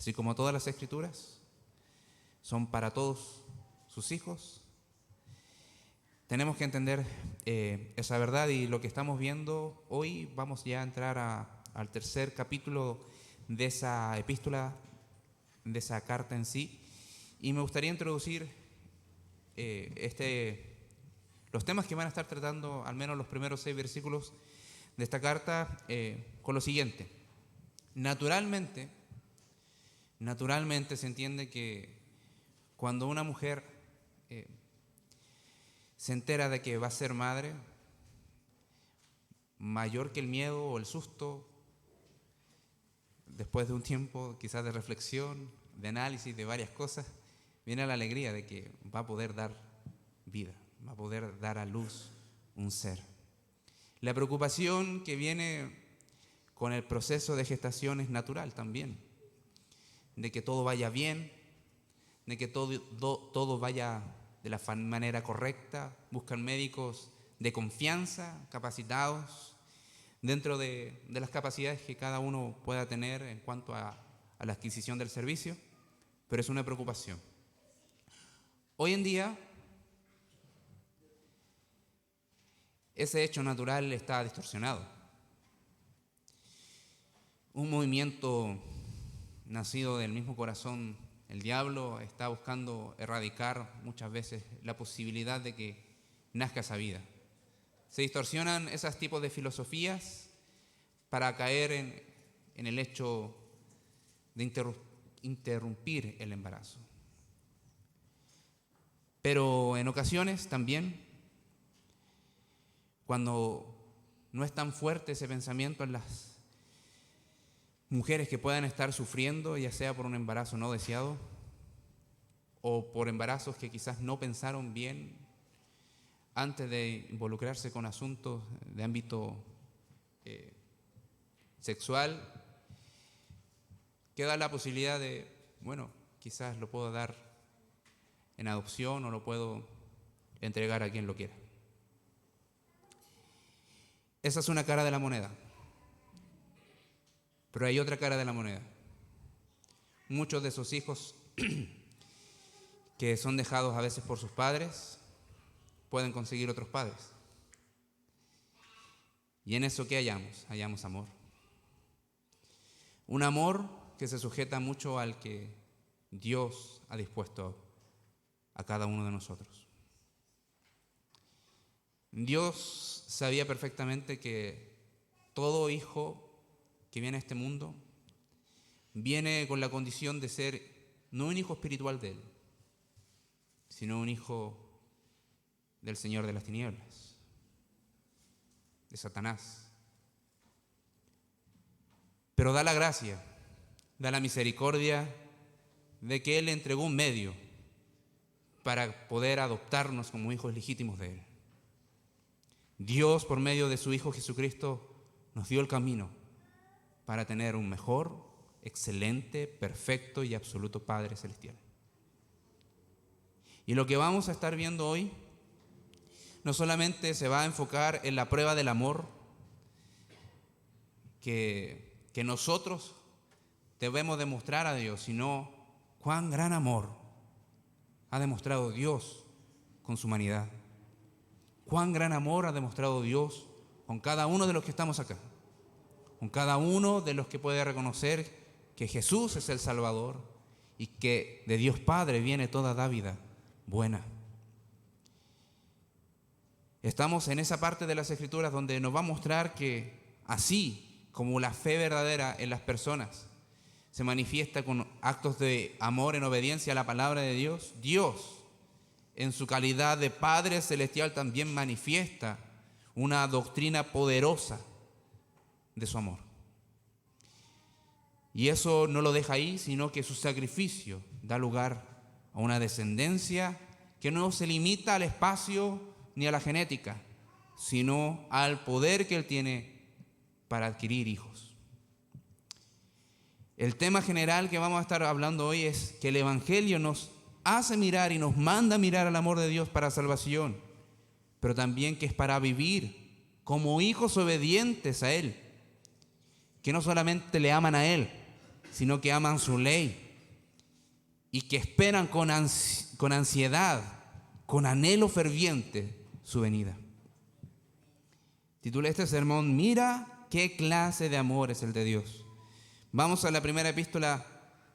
así como todas las Escrituras son para todos sus hijos. Tenemos que entender esa verdad, y lo que estamos viendo hoy, vamos ya a entrar al tercer capítulo de esa epístola, de esa carta en sí, y me gustaría introducir los temas que van a estar tratando, al menos los primeros 6 versículos de esta carta, con lo siguiente. Naturalmente se entiende que cuando una mujer se entera de que va a ser madre, mayor que el miedo o el susto, después de un tiempo quizás de reflexión, de análisis de varias cosas, viene la alegría de que va a poder dar vida, va a poder dar a luz un ser. La preocupación que viene con el proceso de gestación es natural también, de que todo vaya bien, de que todo vaya de la manera correcta. Buscan médicos de confianza, capacitados, dentro de las capacidades que cada uno pueda tener en cuanto a la adquisición del servicio, pero es una preocupación. Hoy en día, ese hecho natural está distorsionado. Un movimiento nacido del mismo corazón, el diablo, está buscando erradicar muchas veces la posibilidad de que nazca esa vida. Se distorsionan esos tipos de filosofías para caer en el hecho de interrumpir el embarazo. Pero en ocasiones también, cuando no es tan fuerte ese pensamiento en las mujeres que puedan estar sufriendo, ya sea por un embarazo no deseado o por embarazos que quizás no pensaron bien antes de involucrarse con asuntos de ámbito sexual, queda la posibilidad de, quizás lo puedo dar en adopción o lo puedo entregar a quien lo quiera. Esa es una cara de la moneda. Pero hay otra cara de la moneda. Muchos de esos hijos que son dejados a veces por sus padres pueden conseguir otros padres. Y en eso, ¿qué hallamos? Hallamos amor. Un amor que se sujeta mucho al que Dios ha dispuesto a cada uno de nosotros. Dios sabía perfectamente que todo hijo que viene a este mundo viene con la condición de ser no un hijo espiritual de Él, sino un hijo del Señor de las tinieblas, de Satanás. Pero da la gracia, da la misericordia de que Él entregó un medio para poder adoptarnos como hijos legítimos de Él. Dios, por medio de su Hijo Jesucristo, nos dio el camino para tener un mejor, excelente, perfecto y absoluto Padre Celestial. Y lo que vamos a estar viendo hoy no solamente se va a enfocar en la prueba del amor que nosotros debemos demostrar a Dios, sino cuán gran amor ha demostrado Dios con su humanidad. Cuán gran amor ha demostrado Dios con cada uno de los que estamos acá, con cada uno de los que puede reconocer que Jesús es el Salvador y que de Dios Padre viene toda dávida buena. Estamos en esa parte de las Escrituras donde nos va a mostrar que así como la fe verdadera en las personas se manifiesta con actos de amor en obediencia a la palabra de Dios, Dios, en su calidad de Padre Celestial, también manifiesta una doctrina poderosa de su amor. Y eso no lo deja ahí, sino que su sacrificio da lugar a una descendencia que no se limita al espacio ni a la genética, sino al poder que Él tiene para adquirir hijos. El tema general que vamos a estar hablando hoy es que el Evangelio nos hace mirar y nos manda a mirar al amor de Dios para salvación, pero también que es para vivir como hijos obedientes a Él, que no solamente le aman a Él, sino que aman su ley y que esperan con ansiedad, con anhelo ferviente, su venida. Titulé este sermón, mira qué clase de amor es el de Dios. Vamos a la primera epístola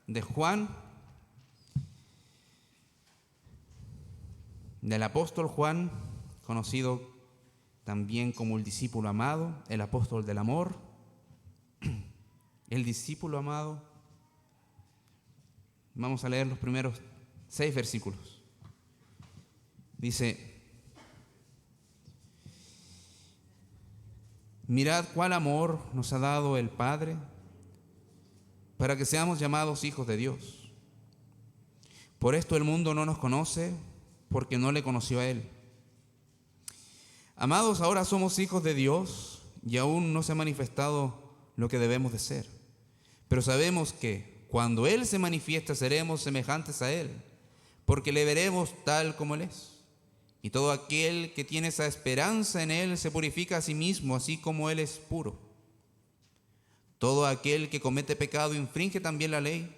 de Juan, del apóstol Juan, conocido también como el discípulo amado, el apóstol del amor, el discípulo amado. Vamos a leer los primeros 6 versículos. Dice: mirad cuál amor nos ha dado el Padre para que seamos llamados hijos de Dios. Por esto el mundo no nos conoce, porque no le conoció a Él. Amados, ahora somos hijos de Dios y aún no se ha manifestado lo que debemos de ser. Pero sabemos que cuando Él se manifiesta seremos semejantes a Él, porque le veremos tal como Él es. Y todo aquel que tiene esa esperanza en Él se purifica a sí mismo, así como Él es puro. Todo aquel que comete pecado infringe también la ley,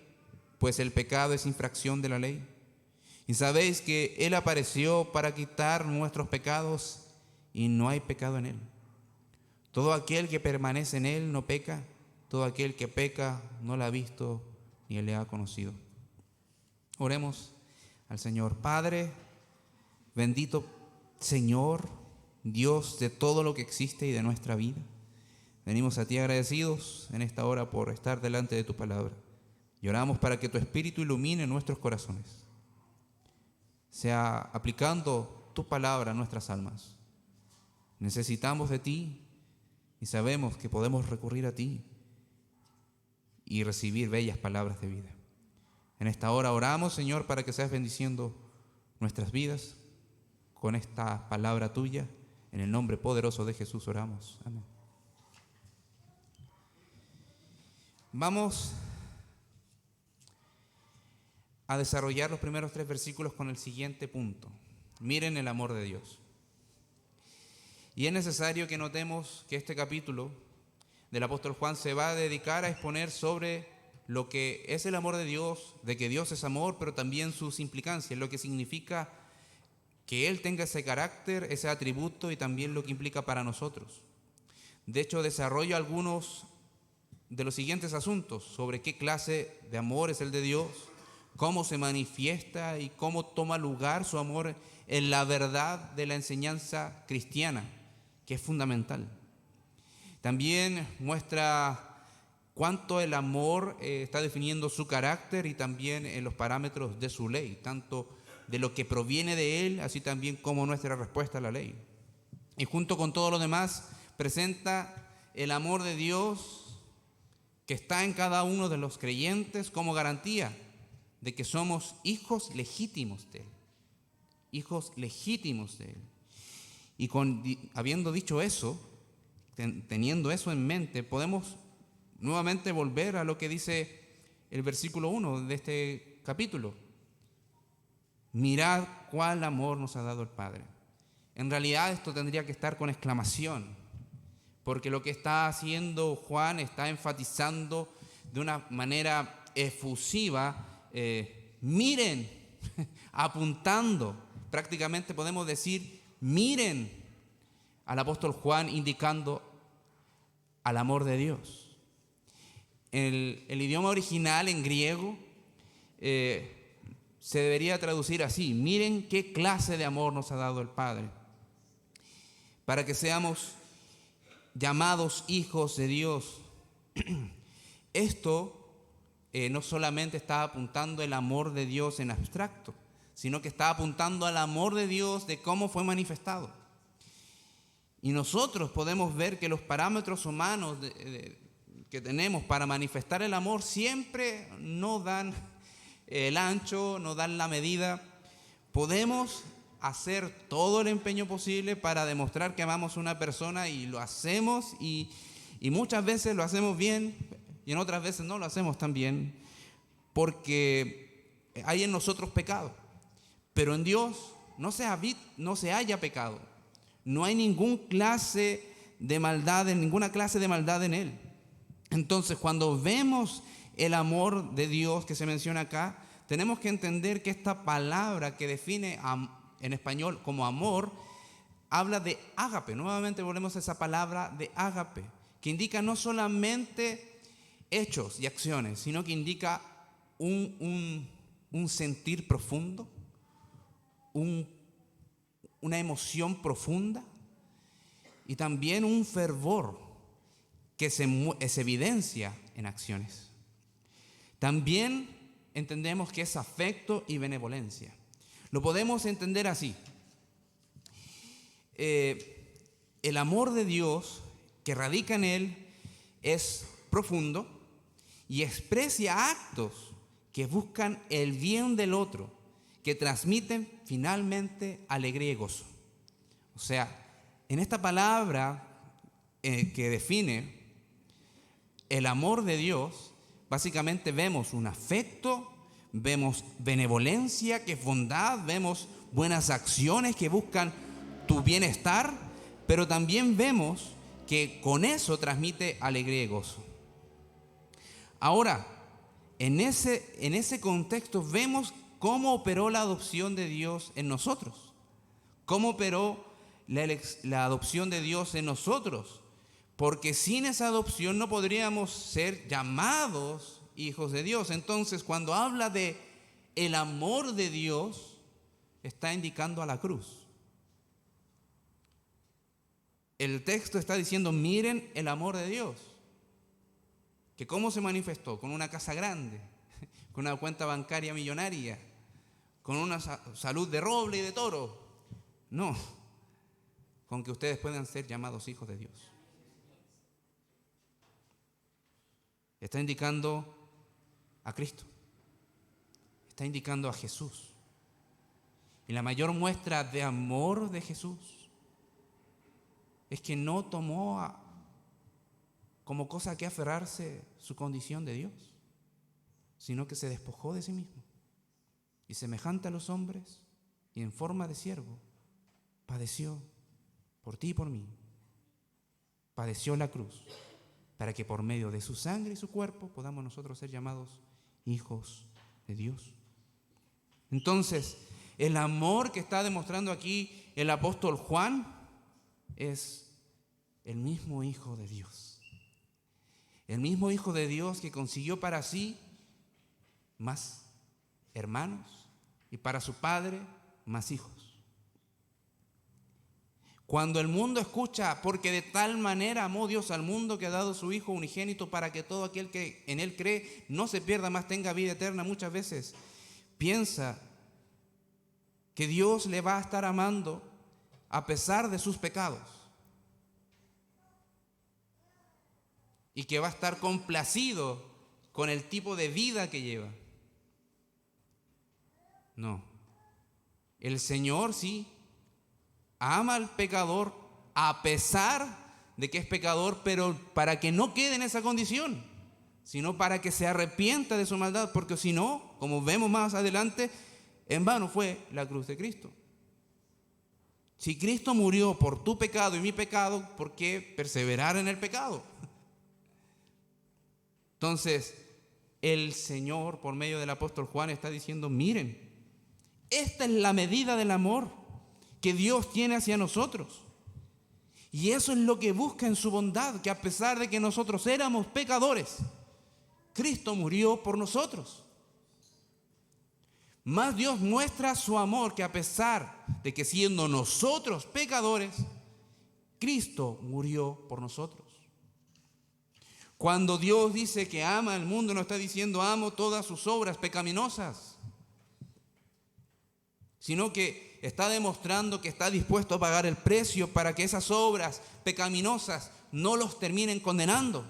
pues el pecado es infracción de la ley. Y sabéis que Él apareció para quitar nuestros pecados y no hay pecado en Él. Todo aquel que permanece en Él no peca, todo aquel que peca no la ha visto ni le ha conocido. Oremos al Señor. Padre, bendito Señor, Dios de todo lo que existe y de nuestra vida, venimos a ti agradecidos en esta hora por estar delante de tu palabra. Y oramos para que tu Espíritu ilumine nuestros corazones, sea aplicando tu palabra a nuestras almas. Necesitamos de ti y sabemos que podemos recurrir a ti y recibir bellas palabras de vida. En esta hora oramos, Señor, para que seas bendiciendo nuestras vidas con esta palabra tuya. En el nombre poderoso de Jesús oramos. Amén. Vamos a desarrollar los primeros 3 versículos con el siguiente punto. Miren el amor de Dios. Y es necesario que notemos que este capítulo del apóstol Juan se va a dedicar a exponer sobre lo que es el amor de Dios, de que Dios es amor, pero también sus implicancias, lo que significa que Él tenga ese carácter, ese atributo y también lo que implica para nosotros. De hecho, desarrollo algunos de los siguientes asuntos sobre qué clase de amor es el de Dios, cómo se manifiesta y cómo toma lugar su amor en la verdad de la enseñanza cristiana, que es fundamental. También muestra cuánto el amor está definiendo su carácter y también en los parámetros de su ley, tanto de lo que proviene de Él, así también como nuestra respuesta a la ley. Y junto con todo lo demás, presenta el amor de Dios que está en cada uno de los creyentes como garantía de que somos hijos legítimos de Él. Hijos legítimos de Él. Y habiendo dicho eso, teniendo eso en mente, podemos nuevamente volver a lo que dice el versículo 1 de este capítulo. Mirad cuál amor nos ha dado el Padre. En realidad esto tendría que estar con exclamación, porque lo que está haciendo Juan está enfatizando de una manera efusiva, miren, apuntando, prácticamente podemos decir, miren al apóstol Juan indicando al amor de Dios. El idioma original en griego se debería traducir así: miren qué clase de amor nos ha dado el Padre, para que seamos llamados hijos de Dios. Esto no solamente está apuntando el amor de Dios en abstracto, sino que está apuntando al amor de Dios de cómo fue manifestado. Y nosotros podemos ver que los parámetros humanos que tenemos para manifestar el amor siempre no dan el ancho, no dan la medida. Podemos hacer todo el empeño posible para demostrar que amamos a una persona y lo hacemos y muchas veces lo hacemos bien y en otras veces no lo hacemos tan bien porque hay en nosotros pecado. Pero en Dios no se halla pecado. No hay ninguna clase de maldad en Él. Entonces, cuando vemos el amor de Dios que se menciona acá, tenemos que entender que esta palabra que define en español como amor, habla de ágape. Nuevamente volvemos a esa palabra de ágape, que indica no solamente hechos y acciones, sino que indica un sentir profundo, una emoción profunda y también un fervor que se evidencia en acciones. También entendemos que es afecto y benevolencia. Lo podemos entender así. El amor de Dios que radica en Él es profundo y expresa actos que buscan el bien del otro, que transmiten finalmente alegría y gozo. O sea, en esta palabra que define el amor de Dios, básicamente vemos un afecto, vemos benevolencia, que es bondad, vemos buenas acciones que buscan tu bienestar, pero también vemos que con eso transmite alegría y gozo. Ahora, en ese contexto vemos cómo operó la adopción de Dios en nosotros, cómo operó la adopción de Dios en nosotros, porque sin esa adopción no podríamos ser llamados hijos de Dios. Entonces, cuando habla de el amor de Dios, está indicando a la cruz. El texto está diciendo, miren el amor de Dios. Que cómo se manifestó, con una casa grande, con una cuenta bancaria millonaria, con una salud de roble y de toro. No, con que ustedes puedan ser llamados hijos de Dios. Está indicando a Cristo. Está indicando a Jesús. Y la mayor muestra de amor de Jesús es que no tomó como cosa que aferrarse su condición de Dios, sino que se despojó de sí mismo. Y semejante a los hombres y en forma de siervo, padeció por ti y por mí. Padeció la cruz para que por medio de su sangre y su cuerpo podamos nosotros ser llamados hijos de Dios. Entonces, el amor que está demostrando aquí el apóstol Juan es el mismo Hijo de Dios. El mismo Hijo de Dios que consiguió para sí más hermanos y para su Padre más hijos. Cuando el mundo escucha, porque de tal manera amó Dios al mundo que ha dado su Hijo unigénito para que todo aquel que en Él cree no se pierda, mas tenga vida eterna, muchas veces piensa que Dios le va a estar amando a pesar de sus pecados y que va a estar complacido con el tipo de vida que lleva. No, el Señor sí ama al pecador a pesar de que es pecador, pero para que no quede en esa condición, sino para que se arrepienta de su maldad, porque si no, como vemos más adelante, en vano fue la cruz de Cristo. Si Cristo murió por tu pecado y mi pecado, ¿por qué perseverar en el pecado? Entonces, el Señor, por medio del apóstol Juan, está diciendo, miren, esta es la medida del amor que Dios tiene hacia nosotros. Y eso es lo que busca en su bondad, que a pesar de que nosotros éramos pecadores, Cristo murió por nosotros. Más Dios muestra su amor, que a pesar de que siendo nosotros pecadores, Cristo murió por nosotros. Cuando Dios dice que ama al mundo, no está diciendo amo todas sus obras pecaminosas, sino que está demostrando que está dispuesto a pagar el precio para que esas obras pecaminosas no los terminen condenando.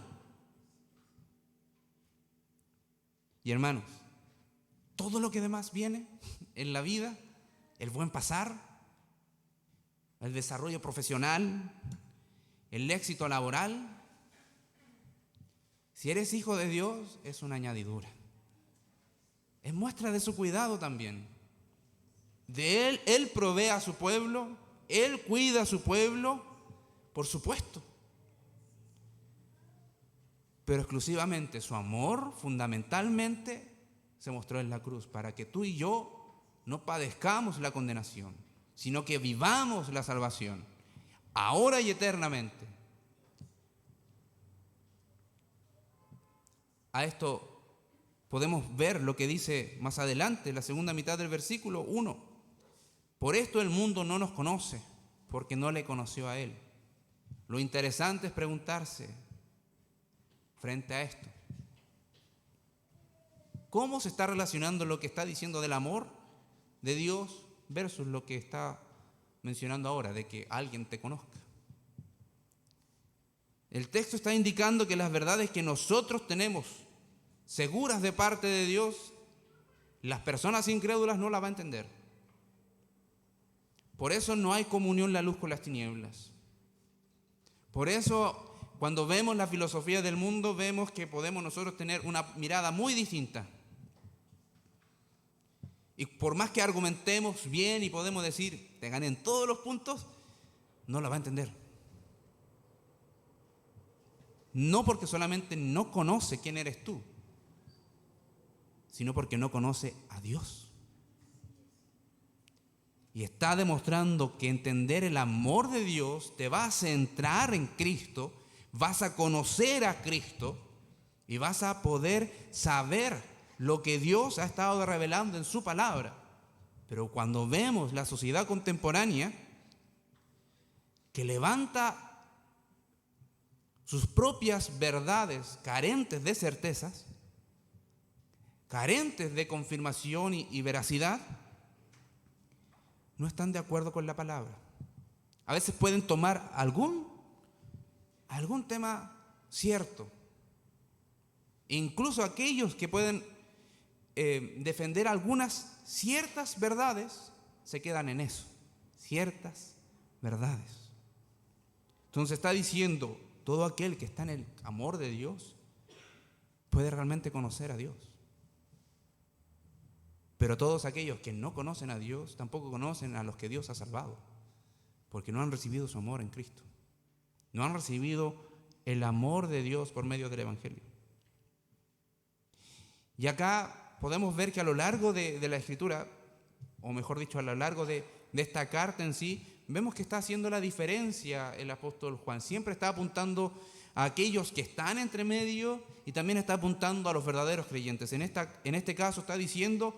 Y hermanos, todo lo que demás viene en la vida, el buen pasar, el desarrollo profesional, el éxito laboral, si eres hijo de Dios, es una añadidura. Es muestra de su cuidado también. De Él provee a su pueblo, Él cuida a su pueblo, por supuesto. pero exclusivamente su amor fundamentalmente se mostró en la cruz para que tú y yo no padezcamos la condenación, sino que vivamos la salvación, ahora y eternamente. A esto podemos ver lo que dice más adelante, la segunda mitad del versículo 1. Por esto el mundo no nos conoce, porque no le conoció a Él. Lo interesante es preguntarse frente a esto, ¿cómo se está relacionando lo que está diciendo del amor de Dios versus lo que está mencionando ahora, de que alguien te conozca? El texto está indicando que las verdades que nosotros tenemos seguras de parte de Dios, las personas incrédulas no las van a entender. Por eso no hay comunión la luz con las tinieblas. Por eso cuando vemos la filosofía del mundo, vemos que podemos nosotros tener una mirada muy distinta. Y por más que argumentemos bien y podemos decir, te gané en todos los puntos, no la va a entender. No porque solamente no conoce quién eres tú, sino porque no conoce a Dios. Y está demostrando que entender el amor de Dios te va a centrar en Cristo, vas a conocer a Cristo y vas a poder saber lo que Dios ha estado revelando en su palabra. Pero cuando vemos la sociedad contemporánea que levanta sus propias verdades carentes de certezas, carentes de confirmación y veracidad, no están de acuerdo con la palabra. A veces pueden tomar algún tema cierto. Incluso aquellos que pueden defender algunas ciertas verdades, se quedan en eso, ciertas verdades. Entonces está diciendo, todo aquel que está en el amor de Dios puede realmente conocer a Dios. Pero todos aquellos que no conocen a Dios tampoco conocen a los que Dios ha salvado, porque no han recibido su amor en Cristo. No han recibido el amor de Dios por medio del Evangelio. Y acá podemos ver que a lo largo de la Escritura, o mejor dicho, a lo largo de esta carta en sí, vemos que está haciendo la diferencia el apóstol Juan. Siempre está apuntando a aquellos que están entre medio y también está apuntando a los verdaderos creyentes. En este caso está diciendo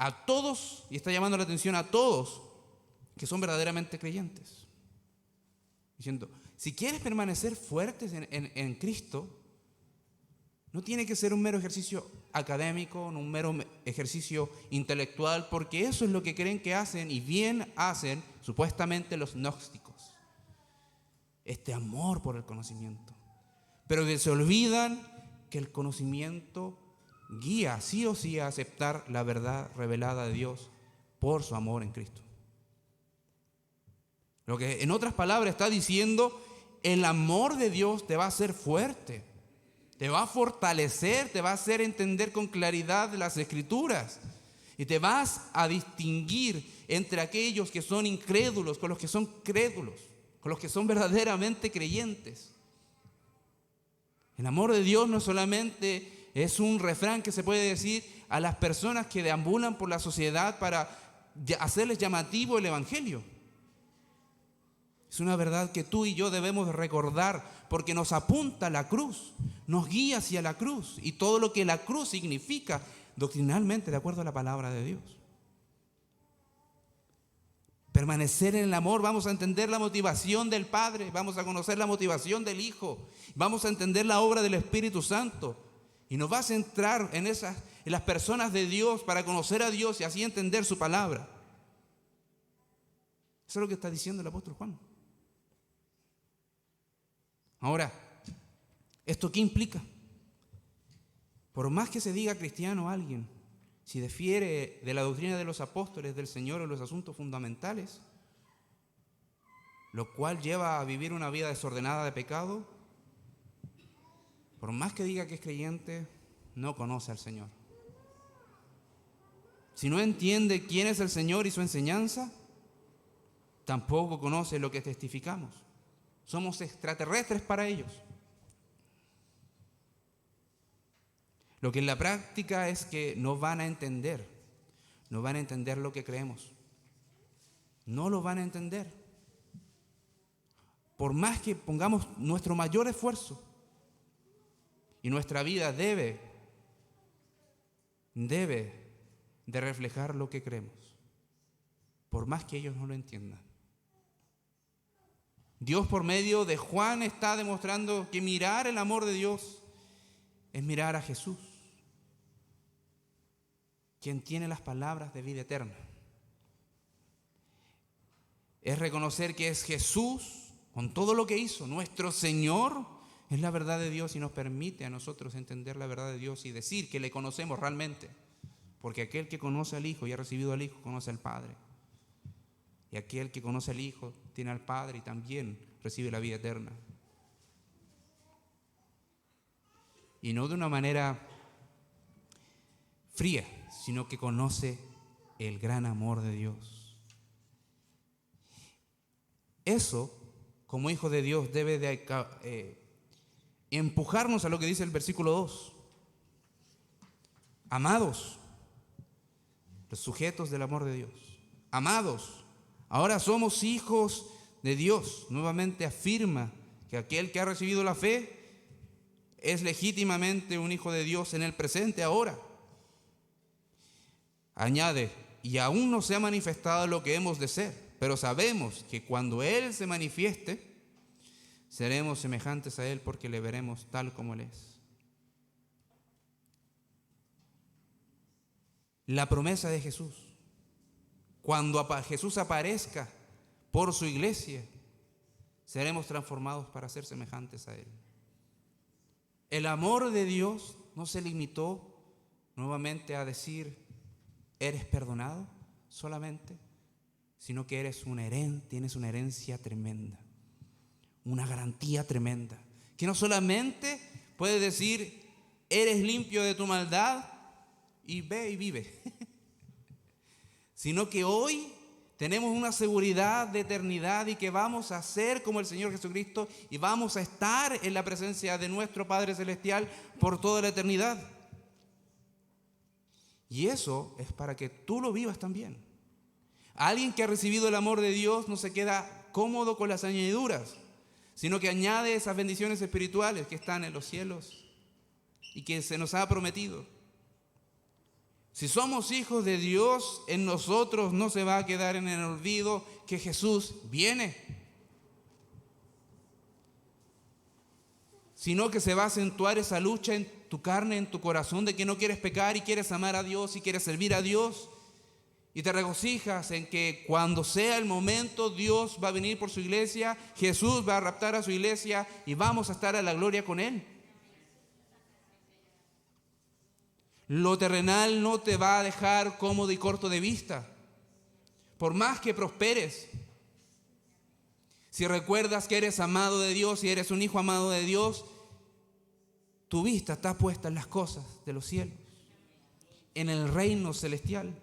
a todos, y está llamando la atención a todos que son verdaderamente creyentes. Diciendo, si quieres permanecer fuertes en Cristo, no tiene que ser un mero ejercicio académico, no un mero ejercicio intelectual, porque eso es lo que creen que hacen y bien hacen supuestamente los gnósticos. Este amor por el conocimiento. Pero que se olvidan que el conocimiento guía sí o sí a aceptar la verdad revelada de Dios por su amor en Cristo. Lo que en otras palabras está diciendo, el amor de Dios te va a hacer fuerte, te va a fortalecer, te va a hacer entender con claridad las Escrituras y te vas a distinguir entre aquellos que son incrédulos con los que son crédulos, con los que son verdaderamente creyentes. El amor de Dios no solamente es un refrán que se puede decir a las personas que deambulan por la sociedad para hacerles llamativo el Evangelio. Es una verdad que tú y yo debemos recordar porque nos apunta a la cruz, nos guía hacia la cruz y todo lo que la cruz significa doctrinalmente de acuerdo a la palabra de Dios. Permanecer en el amor, vamos a entender la motivación del Padre, vamos a conocer la motivación del Hijo, vamos a entender la obra del Espíritu Santo y nos va a centrar en las personas de Dios para conocer a Dios y así entender su palabra. Eso es lo que está diciendo el apóstol Juan. Ahora, ¿esto qué implica? Por más que se diga cristiano a alguien, si difiere de la doctrina de los apóstoles del Señor en los asuntos fundamentales, lo cual lleva a vivir una vida desordenada de pecado, por más que diga que es creyente, no conoce al Señor. Si no entiende quién es el Señor y su enseñanza, tampoco conoce lo que testificamos. Somos extraterrestres para ellos. Lo que en la práctica es que no van a entender lo que creemos. No lo van a entender. Por más que pongamos nuestro mayor esfuerzo, y nuestra vida debe de reflejar lo que creemos, por más que ellos no lo entiendan. Dios, por medio de Juan, está demostrando que mirar el amor de Dios es mirar a Jesús, quien tiene las palabras de vida eterna. Es reconocer que es Jesús, con todo lo que hizo, nuestro Señor, es la verdad de Dios y nos permite a nosotros entender la verdad de Dios y decir que le conocemos realmente. Porque aquel que conoce al Hijo y ha recibido al Hijo, conoce al Padre. Y aquel que conoce al Hijo tiene al Padre y también recibe la vida eterna. Y no de una manera fría, sino que conoce el gran amor de Dios. Eso, como hijo de Dios, debe de empujarnos a lo que dice el versículo 2. Amados, los sujetos del amor de Dios. Amados, ahora somos hijos de Dios. Nuevamente afirma que aquel que ha recibido la fe es legítimamente un hijo de Dios en el presente ahora. Añade, y aún no se ha manifestado lo que hemos de ser, pero sabemos que cuando Él se manifieste, seremos semejantes a Él porque le veremos tal como Él es. La promesa de Jesús, cuando Jesús aparezca por su iglesia, seremos transformados para ser semejantes a Él. El amor de Dios no se limitó nuevamente a decir, eres perdonado solamente, sino que tienes una herencia tremenda, una garantía tremenda, que no solamente puede decir, eres limpio de tu maldad y ve y vive, sino que hoy tenemos una seguridad de eternidad y que vamos a ser como el Señor Jesucristo y vamos a estar en la presencia de nuestro Padre Celestial por toda la eternidad. Y eso es para que tú lo vivas también. Alguien que ha recibido el amor de Dios no se queda cómodo con las añadiduras, sino que añade esas bendiciones espirituales que están en los cielos y que se nos ha prometido. Si somos hijos de Dios, en nosotros no se va a quedar en el olvido que Jesús viene, sino que se va a acentuar esa lucha en tu carne, en tu corazón, de que no quieres pecar y quieres amar a Dios y quieres servir a Dios. Y te regocijas en que cuando sea el momento, Dios va a venir por su iglesia, Jesús va a raptar a su iglesia y vamos a estar a la gloria con Él. Lo terrenal no te va a dejar cómodo y corto de vista, por más que prosperes. Si recuerdas que eres amado de Dios y eres un hijo amado de Dios, tu vista está puesta en las cosas de los cielos, en el reino celestial.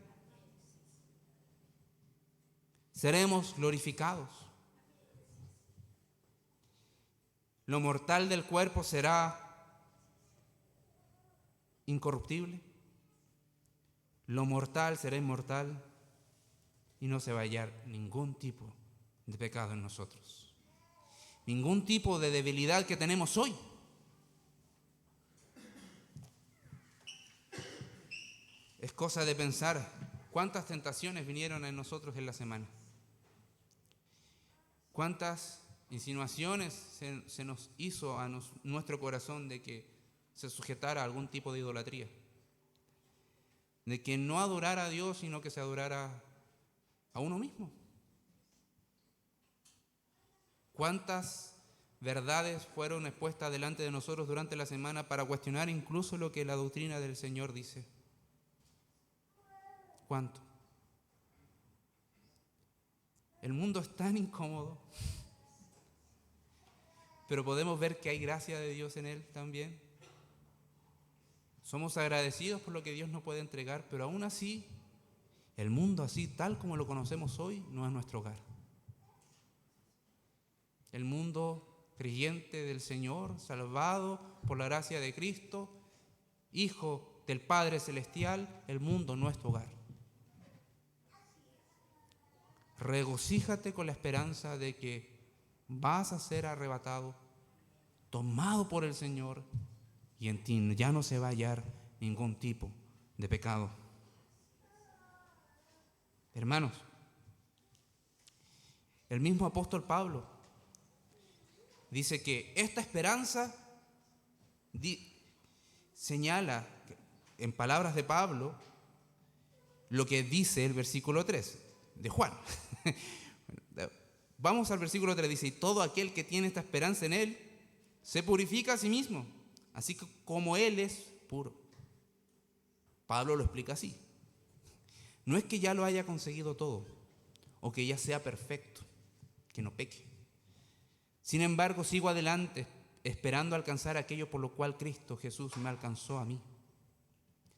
Seremos glorificados. Lo mortal del cuerpo será incorruptible. Lo mortal será inmortal y no se va a hallar ningún tipo de pecado en nosotros. Ningún tipo de debilidad que tenemos hoy. Es cosa de pensar cuántas tentaciones vinieron en nosotros en la semana. Cuántas insinuaciones se nos hizo a nuestro corazón de que se sujetara a algún tipo de idolatría. De que no adorara a Dios, sino que se adorara a uno mismo. ¿Cuántas verdades fueron expuestas delante de nosotros durante la semana para cuestionar incluso lo que la doctrina del Señor dice? ¿Cuánto? El mundo es tan incómodo, pero podemos ver que hay gracia de Dios en él también. Somos agradecidos por lo que Dios nos puede entregar, pero aún así, el mundo así, tal como lo conocemos hoy, no es nuestro hogar. El mundo creyente del Señor, salvado por la gracia de Cristo, hijo del Padre Celestial, el mundo no es tu hogar. Regocíjate con la esperanza de que vas a ser arrebatado, tomado por el Señor, y en ti ya no se va a hallar ningún tipo de pecado. Hermanos, el mismo apóstol Pablo dice que esta esperanza señala, en palabras de Pablo, lo que dice el versículo 3 de Juan. Vamos al versículo 3, dice: y todo aquel que tiene esta esperanza en Él se purifica a sí mismo, así como Él es puro. Pablo lo explica así: no es que ya lo haya conseguido todo, o que ya sea perfecto, que no peque. Sin embargo, sigo adelante, esperando alcanzar aquello por lo cual Cristo Jesús me alcanzó a mí.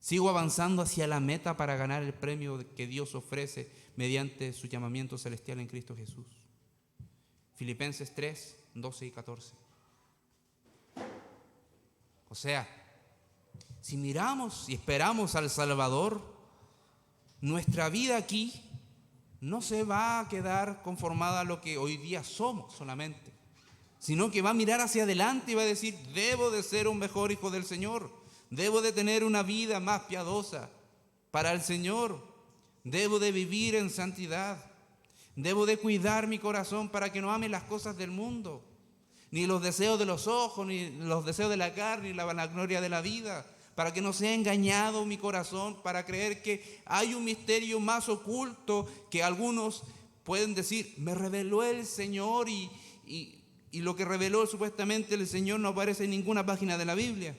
Sigo avanzando hacia la meta para ganar el premio que Dios ofrece mediante su llamamiento celestial en Cristo Jesús. Filipenses 3, 12 y 14. O sea, si miramos y esperamos al Salvador, nuestra vida aquí no se va a quedar conformada a lo que hoy día somos solamente, sino que va a mirar hacia adelante y va a decir: debo de ser un mejor hijo del Señor, debo de tener una vida más piadosa para el Señor, debo de vivir en santidad, debo de cuidar mi corazón para que no ame las cosas del mundo, ni los deseos de los ojos, ni los deseos de la carne, ni la vanagloria de la vida, para que no sea engañado mi corazón, para creer que hay un misterio más oculto que algunos pueden decir: me reveló el Señor, y lo que reveló supuestamente el Señor no aparece en ninguna página de la Biblia.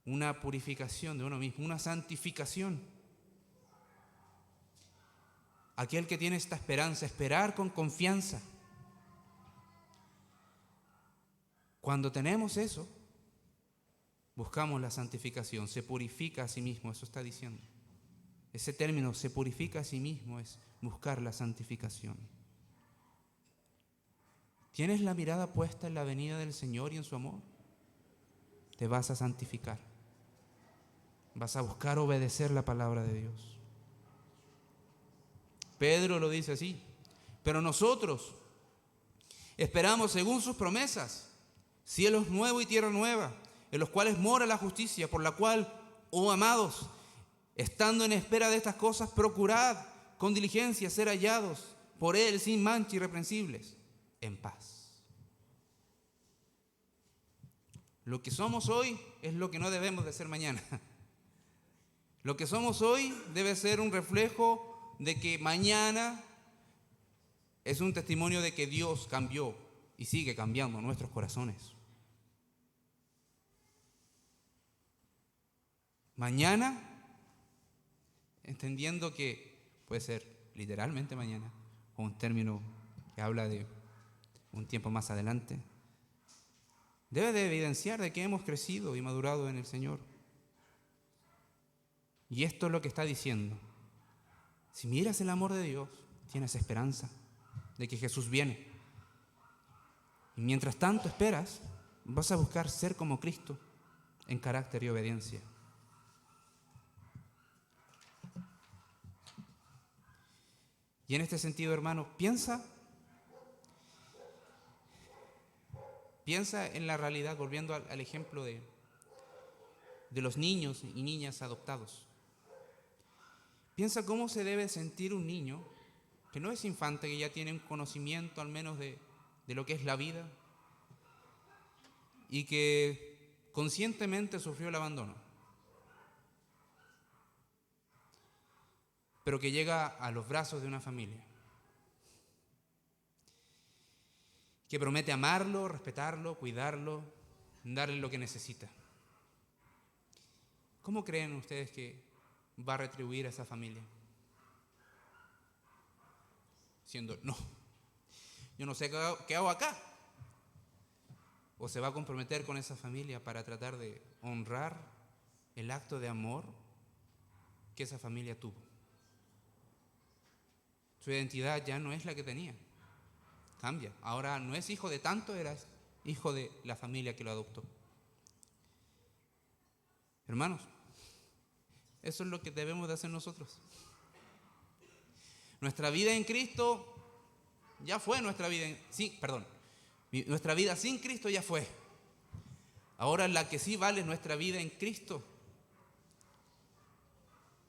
Una purificación de uno mismo, una santificación. Aquel que tiene esta esperanza, esperar con confianza. Cuando tenemos eso, buscamos la santificación, se purifica a sí mismo, eso está diciendo. Ese término, se purifica a sí mismo, es buscar la santificación. ¿Tienes la mirada puesta en la venida del Señor y en su amor? Te vas a santificar. Vas a buscar obedecer la palabra de Dios. Pedro lo dice así: pero nosotros esperamos, según sus promesas, cielos nuevos y tierra nueva, en los cuales mora la justicia, por la cual, oh amados, estando en espera de estas cosas, procurad con diligencia ser hallados por Él sin mancha, irreprensibles, en paz. Lo que somos hoy es lo que no debemos de ser mañana. Lo que somos hoy debe ser un reflejo de que mañana es un testimonio de que Dios cambió y sigue cambiando nuestros corazones. Mañana, entendiendo que puede ser literalmente mañana, o un término que habla de un tiempo más adelante, debe de evidenciar de que hemos crecido y madurado en el Señor. Y esto es lo que está diciendo: si miras el amor de Dios, tienes esperanza de que Jesús viene. Y mientras tanto esperas, vas a buscar ser como Cristo en carácter y obediencia. Y en este sentido, hermano, piensa en la realidad, volviendo al ejemplo de los niños y niñas adoptados. Piensa cómo se debe sentir un niño que no es infante, que ya tiene un conocimiento al menos de lo que es la vida, y que conscientemente sufrió el abandono, pero que llega a los brazos de una familia que promete amarlo, respetarlo, cuidarlo, darle lo que necesita. ¿Cómo creen ustedes que va a retribuir a esa familia? Diciendo: no, yo no sé qué hago acá. ¿O se va a comprometer con esa familia para tratar de honrar el acto de amor que esa familia tuvo? Su identidad ya no es la que tenía, cambia. Ahora no es hijo de tanto, era hijo de la familia que lo adoptó. Hermanos, eso es lo que debemos de hacer nosotros. Nuestra vida en Cristo ya fue nuestra vida. Nuestra vida sin Cristo ya fue. Ahora la que sí vale es nuestra vida en Cristo.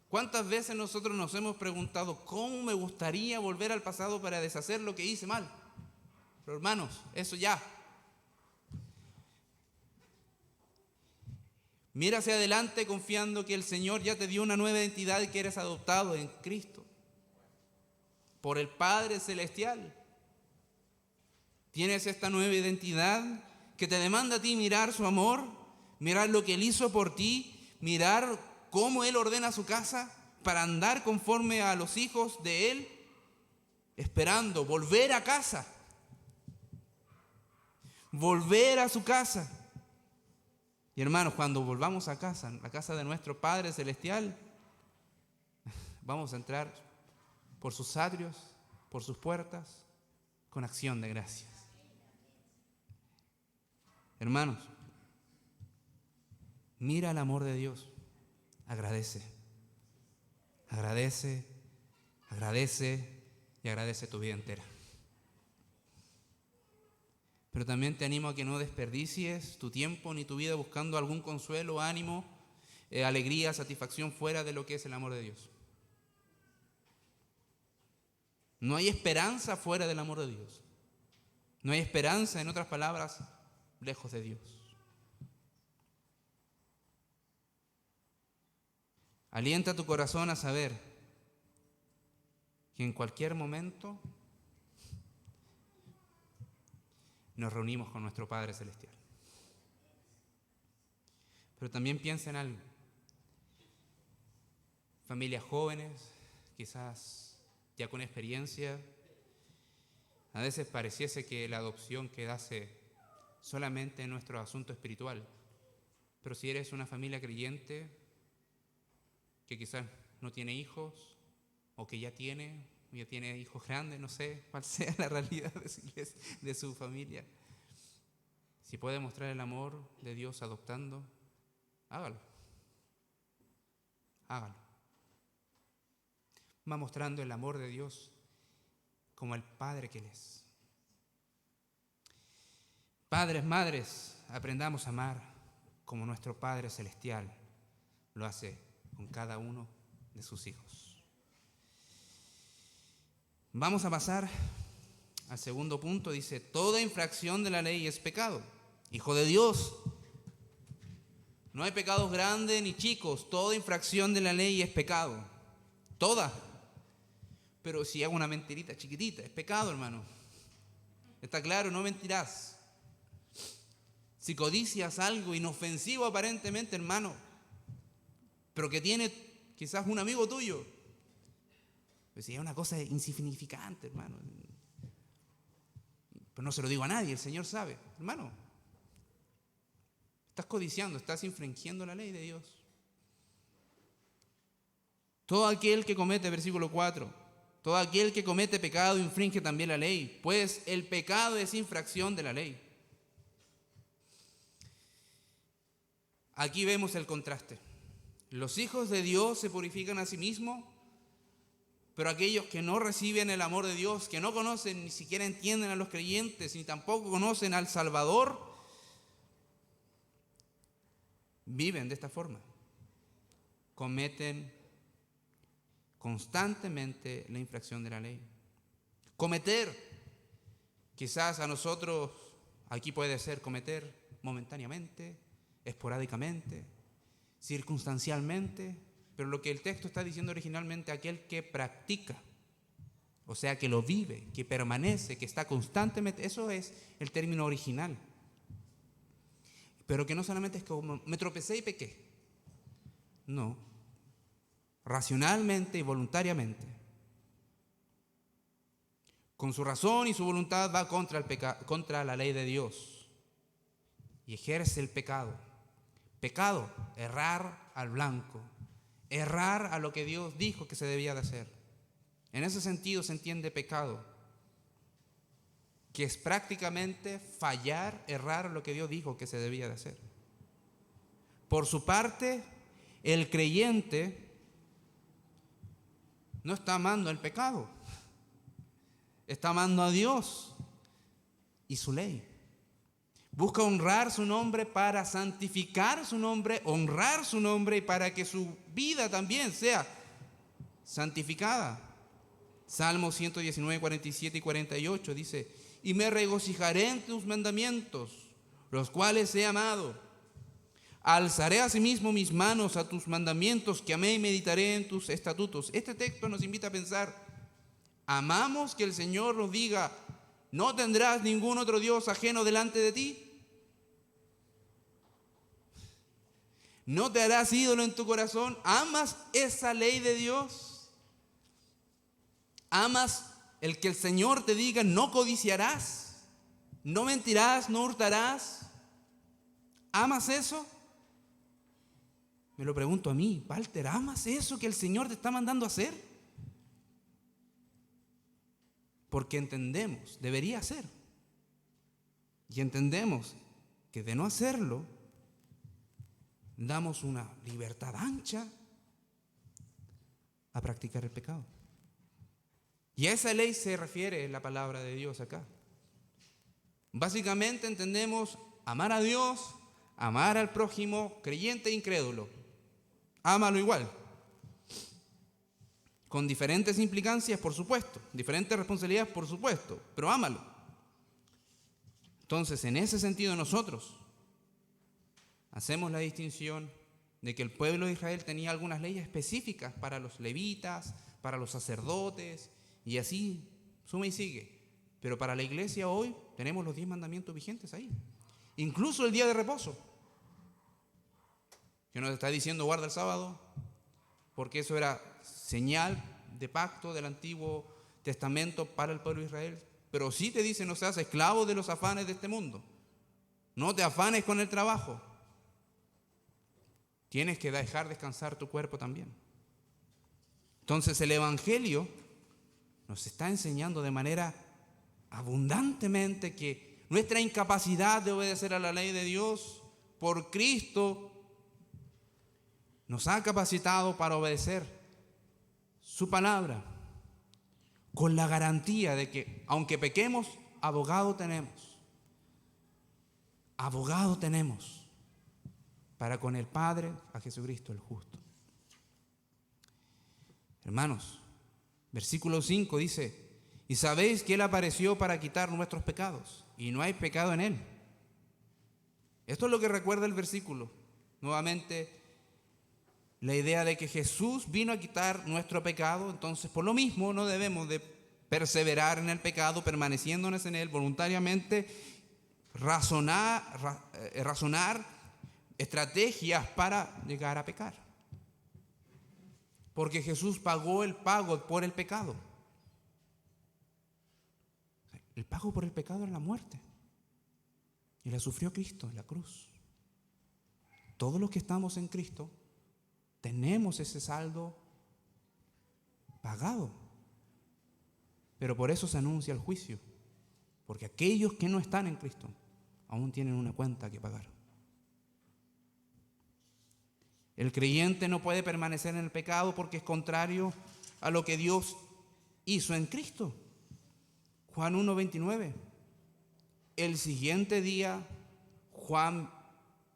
¿Cuántas veces nosotros nos hemos preguntado cómo me gustaría volver al pasado para deshacer lo que hice mal? Pero hermanos, eso ya. Mira hacia adelante confiando que el Señor ya te dio una nueva identidad y que eres adoptado en Cristo por el Padre Celestial. Tienes esta nueva identidad que te demanda a ti mirar su amor, mirar lo que Él hizo por ti, mirar cómo Él ordena su casa para andar conforme a los hijos de Él, esperando volver a casa, volver a su casa. Y hermanos, cuando volvamos a casa, la casa de nuestro Padre Celestial, vamos a entrar por sus atrios, por sus puertas, con acción de gracias. Hermanos, mira el amor de Dios, agradece, agradece, agradece y agradece tu vida entera. Pero también te animo a que no desperdicies tu tiempo ni tu vida buscando algún consuelo, ánimo, alegría, satisfacción fuera de lo que es el amor de Dios. No hay esperanza fuera del amor de Dios. No hay esperanza, en otras palabras, lejos de Dios. Alienta tu corazón a saber que en cualquier momento nos reunimos con nuestro Padre Celestial. Pero también piensa en algo. Familias jóvenes, quizás ya con experiencia, a veces pareciese que la adopción quedase solamente en nuestro asunto espiritual. Pero si eres una familia creyente que quizás no tiene hijos o que ya tiene hijos grandes, no sé cuál sea la realidad de su familia, si puede mostrar el amor de Dios adoptando, hágalo. Va mostrando el amor de Dios como el Padre que Él es. Padres, madres, aprendamos a amar como nuestro Padre Celestial lo hace con cada uno de sus hijos. Vamos a pasar al segundo punto. Dice, toda infracción de la ley es pecado. Hijo de Dios, no hay pecados grandes ni chicos. Toda infracción de la ley es pecado. Toda. Pero si hago una mentirita chiquitita, es pecado, hermano. Está claro, no mentirás. Si codicias algo inofensivo aparentemente, hermano, pero que tiene quizás un amigo tuyo, pues si es una cosa insignificante, hermano, pero no se lo digo a nadie, el Señor sabe, hermano, estás codiciando, estás infringiendo la ley de Dios. Todo aquel que comete, versículo 4, todo aquel que comete pecado infringe también la ley, pues el pecado es infracción de la ley. Aquí vemos el contraste. Los hijos de Dios se purifican a sí mismos, pero aquellos que no reciben el amor de Dios, que no conocen, ni siquiera entienden a los creyentes, ni tampoco conocen al Salvador, viven de esta forma. Cometen constantemente la infracción de la ley. Cometer, quizás a nosotros, aquí puede ser cometer momentáneamente, esporádicamente, circunstancialmente, pero lo que el texto está diciendo originalmente, aquel que practica, o sea, que lo vive, que permanece, que está constantemente, eso es el término original. Pero que no solamente es como me tropecé y pequé, no, racionalmente y voluntariamente, con su razón y su voluntad va contra la ley de Dios y ejerce el pecado. Pecado, errar al blanco, errar a lo que Dios dijo que se debía de hacer. En ese sentido se entiende pecado. que es prácticamente fallar, errar lo que Dios dijo que se debía de hacer. Por su parte, el creyente no está amando el pecado, está amando a Dios y su ley. Busca honrar su nombre para santificar su nombre, honrar su nombre y para que su vida también sea santificada. Salmo 119, 47 y 48 dice: y me regocijaré en tus mandamientos, los cuales he amado. Alzaré asimismo mis manos a tus mandamientos, que amé, y meditaré en tus estatutos. Este texto nos invita a pensar: ¿amamos que el Señor nos diga, no tendrás ningún otro Dios ajeno delante de ti? ¿No te harás ídolo en tu corazón? ¿Amas esa ley de Dios? ¿Amas el que el Señor te diga, no codiciarás, no mentirás, no hurtarás? ¿Amas eso? Me lo pregunto a mí, Walter, ¿amas eso que el Señor te está mandando a hacer? Porque entendemos, debería ser, y entendemos que de no hacerlo, damos una libertad ancha a practicar el pecado. Y a esa ley se refiere la palabra de Dios acá. Básicamente entendemos amar a Dios, amar al prójimo, creyente e incrédulo. Ámalo igual. Con diferentes implicancias, por supuesto, diferentes responsabilidades, por supuesto, pero ámalo. Entonces, en ese sentido nosotros hacemos la distinción de que el pueblo de Israel tenía algunas leyes específicas para los levitas, para los sacerdotes, y así suma y sigue. Pero para la iglesia hoy tenemos los 10 mandamientos vigentes ahí. Incluso el día de reposo, que nos está diciendo guarda el sábado, porque eso era señal de pacto del Antiguo Testamento para el pueblo de Israel. Pero sí te dice, no seas esclavo de los afanes de este mundo. No te afanes con el trabajo. Tienes que dejar descansar tu cuerpo también. Entonces el Evangelio nos está enseñando de manera abundantemente que nuestra incapacidad de obedecer a la ley de Dios por Cristo nos ha capacitado para obedecer su palabra, con la garantía de que aunque pequemos, abogado tenemos. Abogado tenemos para con el Padre, a Jesucristo el justo. Hermanos, versículo 5 dice: y sabéis que Él apareció para quitar nuestros pecados, y no hay pecado en Él. Esto es lo que recuerda el versículo. Nuevamente, la idea de que Jesús vino a quitar nuestro pecado. Entonces, por lo mismo, no debemos de perseverar en el pecado, permaneciéndonos en él voluntariamente, razonar estrategias para llegar a pecar. Porque Jesús pagó el pago por el pecado. El pago por el pecado era la muerte. Y la sufrió Cristo en la cruz. Todos los que estamos en Cristo tenemos ese saldo pagado. Pero por eso se anuncia el juicio. Porque aquellos que no están en Cristo aún tienen una cuenta que pagar. El creyente no puede permanecer en el pecado porque es contrario a lo que Dios hizo en Cristo. Juan 1:29. El siguiente día, Juan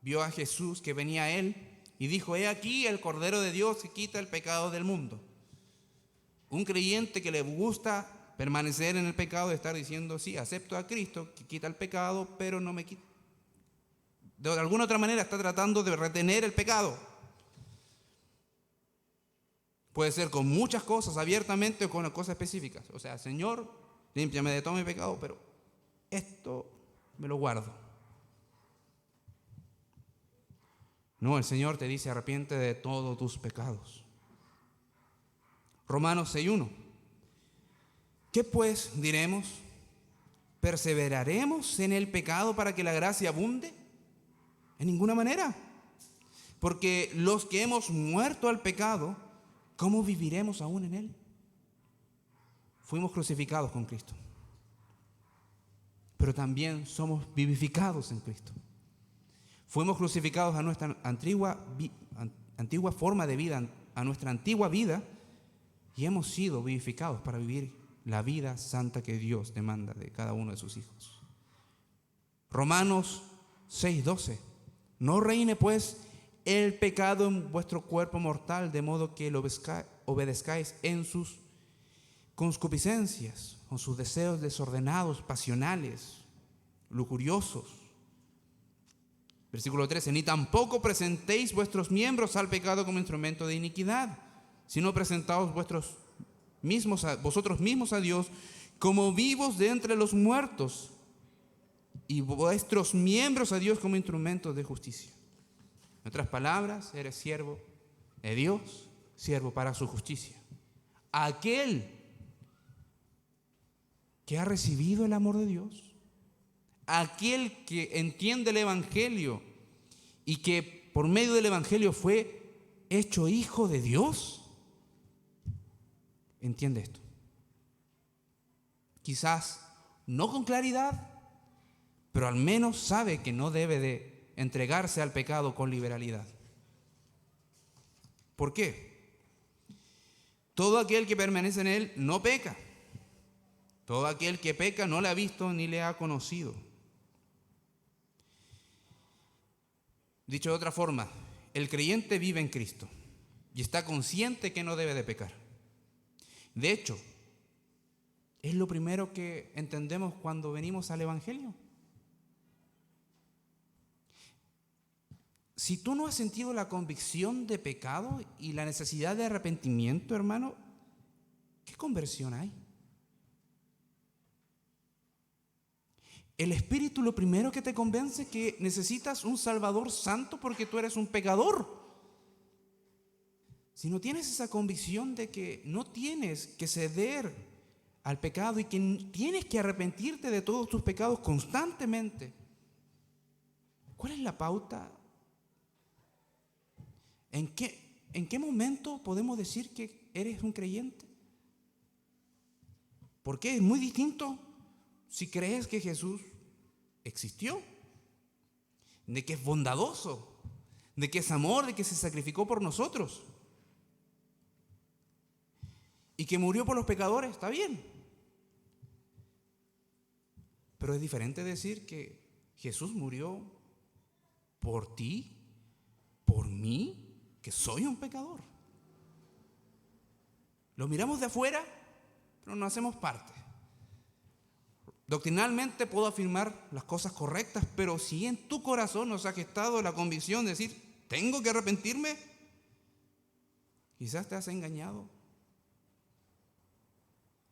vio a Jesús que venía a él y dijo: he aquí el Cordero de Dios que quita el pecado del mundo. Un creyente que le gusta permanecer en el pecado, de estar diciendo: sí, acepto a Cristo que quita el pecado, pero no me quita. De alguna otra manera está tratando de retener el pecado. Puede ser con muchas cosas, abiertamente, o con cosas específicas. O sea, Señor, límpiame de todo mi pecado, pero esto me lo guardo. No, el Señor te dice: arrepiente de todos tus pecados. Romanos 6:1. ¿Qué pues diremos? ¿Perseveraremos en el pecado para que la gracia abunde? En ninguna manera. Porque los que hemos muerto al pecado, ¿cómo viviremos aún en él? Fuimos crucificados con Cristo. pero también somos vivificados en Cristo. Fuimos crucificados a nuestra antigua forma de vida, a nuestra antigua vida, y hemos sido vivificados para vivir la vida santa que Dios demanda de cada uno de sus hijos. Romanos 6:12. No reine pues el pecado en vuestro cuerpo mortal, de modo que lo obedezcáis en sus concupiscencias, con sus deseos desordenados, pasionales, lujuriosos. Versículo 13. Ni tampoco presentéis vuestros miembros al pecado como instrumento de iniquidad, sino presentaos vosotros mismos a Dios como vivos de entre los muertos, y vuestros miembros a Dios como instrumentos de justicia. En otras palabras, eres siervo de Dios, siervo para su justicia. Aquel que ha recibido el amor de Dios, aquel que entiende el Evangelio y que por medio del Evangelio fue hecho hijo de Dios, entiende esto. Quizás no con claridad, pero al menos sabe que no debe de entregarse al pecado con liberalidad. ¿Por qué? Todo aquel que permanece en él no peca. Todo aquel que peca no le ha visto ni le ha conocido. Dicho de otra forma, el creyente vive en Cristo y está consciente que no debe de pecar. De hecho, es lo primero que entendemos cuando venimos al Evangelio. Si tú no has sentido la convicción de pecado y la necesidad de arrepentimiento, hermano, ¿qué conversión hay? El Espíritu lo primero que te convence es que necesitas un Salvador santo porque tú eres un pecador. Si no tienes esa convicción de que no tienes que ceder al pecado y que tienes que arrepentirte de todos tus pecados constantemente, ¿cuál es la pauta? ¿En qué momento podemos decir que eres un creyente? Porque es muy distinto si crees que Jesús existió, de que es bondadoso, de que es amor, de que se sacrificó por nosotros y que murió por los pecadores, está bien. Pero es diferente decir que Jesús murió por ti, por mí, que soy un pecador. Lo miramos de afuera, pero no hacemos parte. Doctrinalmente puedo afirmar las cosas correctas, pero si en tu corazón nos ha gestado la convicción de decir, ¿tengo que arrepentirme? Quizás te has engañado.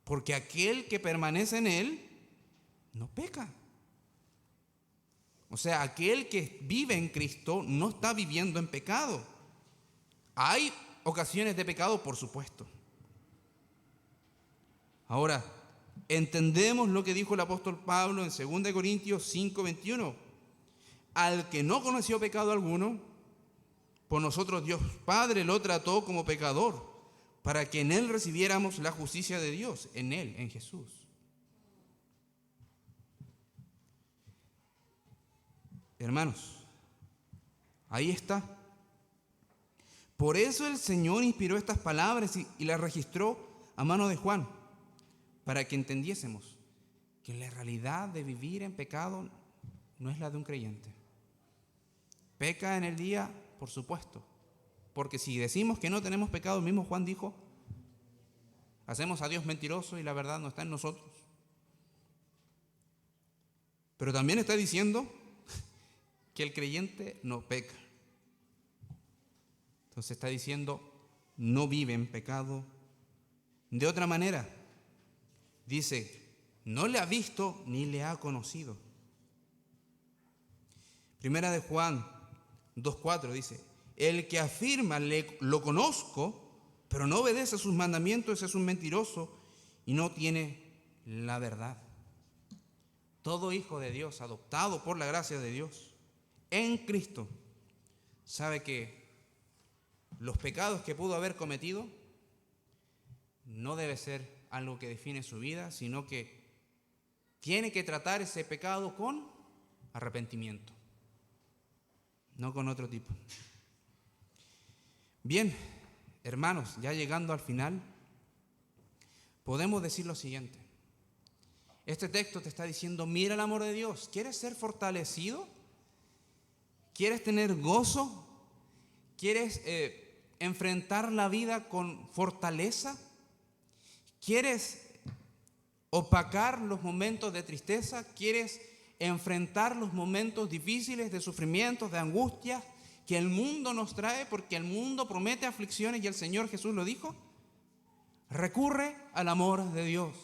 Porque aquel que permanece en él no peca. O sea, aquel que vive en Cristo no está viviendo en pecado. Hay ocasiones de pecado, por supuesto. Ahora, entendemos lo que dijo el apóstol Pablo en 2 Corintios 5:21. Al que no conoció pecado alguno, por nosotros Dios Padre lo trató como pecador, para que en él recibiéramos la justicia de Dios, en él, en Jesús. Hermanos, ahí está. Por eso el Señor inspiró estas palabras y las registró a mano de Juan, para que entendiésemos que la realidad de vivir en pecado no es la de un creyente. Peca en el día, por supuesto, porque si decimos que no tenemos pecado, el mismo Juan dijo, hacemos a Dios mentiroso y la verdad no está en nosotros. Pero también está diciendo que el creyente no peca. Entonces está diciendo, no vive en pecado. De otra manera, dice, no le ha visto ni le ha conocido. Primera de Juan 2:4 dice, el que afirma lo conozco, pero no obedece a sus mandamientos es un mentiroso y no tiene la verdad. Todo hijo de Dios, adoptado por la gracia de Dios, en Cristo, sabe que los pecados que pudo haber cometido no debe ser algo que define su vida, sino que tiene que tratar ese pecado con arrepentimiento, no con otro tipo. Bien, hermanos, ya llegando al final, podemos decir lo siguiente. Este texto te está diciendo, mira el amor de Dios. ¿Quieres ser fortalecido? ¿Quieres tener gozo? ¿Quieres enfrentar la vida con fortaleza? ¿Quieres opacar los momentos de tristeza? ¿Quieres enfrentar los momentos difíciles de sufrimientos, de angustia que el mundo nos trae? Porque el mundo promete aflicciones y el Señor Jesús lo dijo. Recurre al amor de Dios.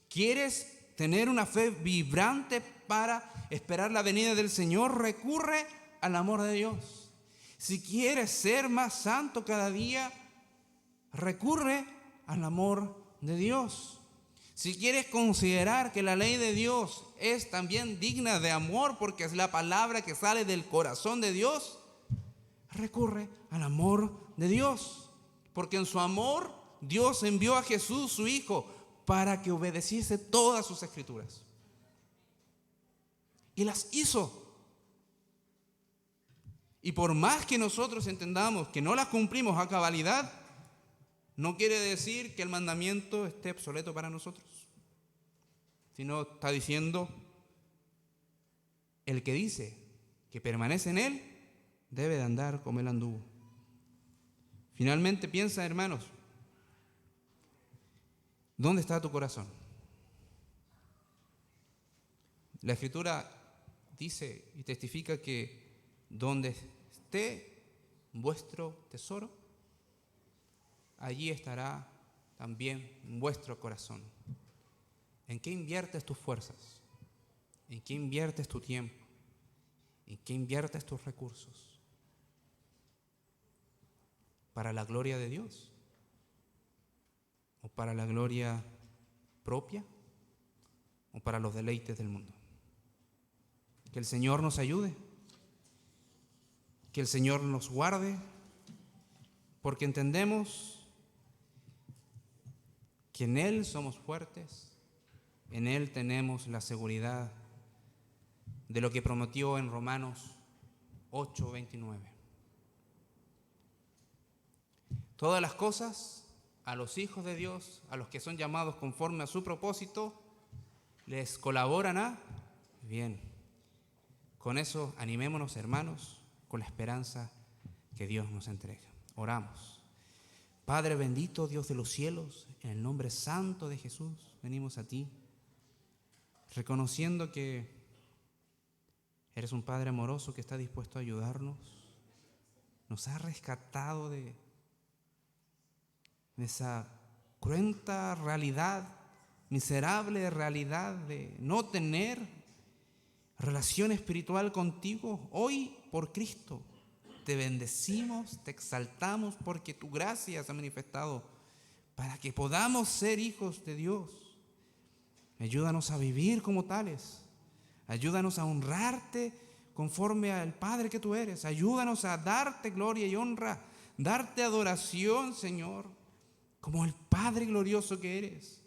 ¿Quieres tener una fe vibrante para esperar la venida del Señor? Recurre al amor de Dios. Si quieres ser más santo cada día, recurre al amor de Dios. Si quieres considerar que la ley de Dios es también digna de amor porque es la palabra que sale del corazón de Dios, recurre al amor de Dios. Porque en su amor Dios envió a Jesús, su Hijo, para que obedeciese todas sus escrituras. Y las hizo. Y por más que nosotros entendamos que no las cumplimos a cabalidad, no quiere decir que el mandamiento esté obsoleto para nosotros. Sino está diciendo, el que dice que permanece en él, debe de andar como él anduvo. Finalmente piensa, hermanos, ¿dónde está tu corazón? La Escritura dice y testifica que donde esté vuestro tesoro, allí estará también vuestro corazón. ¿En qué inviertes tus fuerzas? ¿En qué inviertes tu tiempo? ¿En qué inviertes tus recursos? ¿Para la gloria de Dios? ¿O para la gloria propia? ¿O para los deleites del mundo? Que el Señor nos ayude. Que el Señor nos guarde. Porque entendemos que en Él somos fuertes. En Él tenemos la seguridad de lo que prometió en Romanos 8:29. Todas las cosas a los hijos de Dios, a los que son llamados conforme a su propósito, les colaboran a bien. Con eso animémonos, hermanos, con la esperanza que Dios nos entrega. Oramos. Padre bendito, Dios de los cielos, en el nombre santo de Jesús, venimos a ti, reconociendo que eres un Padre amoroso que está dispuesto a ayudarnos. Nos has rescatado de esa cruenta realidad, miserable realidad de no tener relación espiritual contigo. Hoy, por Cristo, te bendecimos, te exaltamos porque tu gracia se ha manifestado para que podamos ser hijos de Dios. Ayúdanos a vivir como tales. Ayúdanos a honrarte conforme al Padre que tú eres. Ayúdanos a darte gloria y honra, darte adoración, Señor, como el Padre glorioso que eres.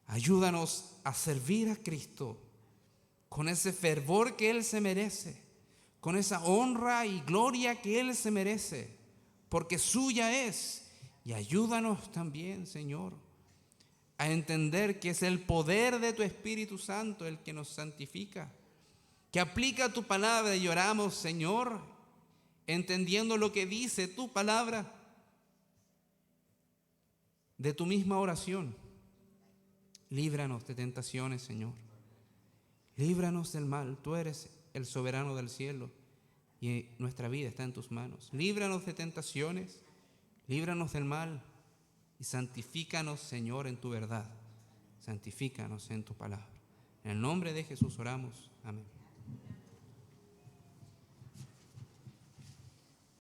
Ayúdanos a servir a Cristo con ese fervor que Él se merece, con esa honra y gloria que Él se merece, porque suya es. Y ayúdanos también, Señor, a entender que es el poder de tu Espíritu Santo el que nos santifica, que aplica tu palabra. Y oramos, Señor, entendiendo lo que dice tu palabra, de tu misma oración. Líbranos de tentaciones, Señor. Líbranos del mal. Tú eres el soberano del cielo y nuestra vida está en tus manos. Líbranos de tentaciones, líbranos del mal y santifícanos, Señor, en tu verdad. Santifícanos en tu palabra. En el nombre de Jesús oramos. Amén.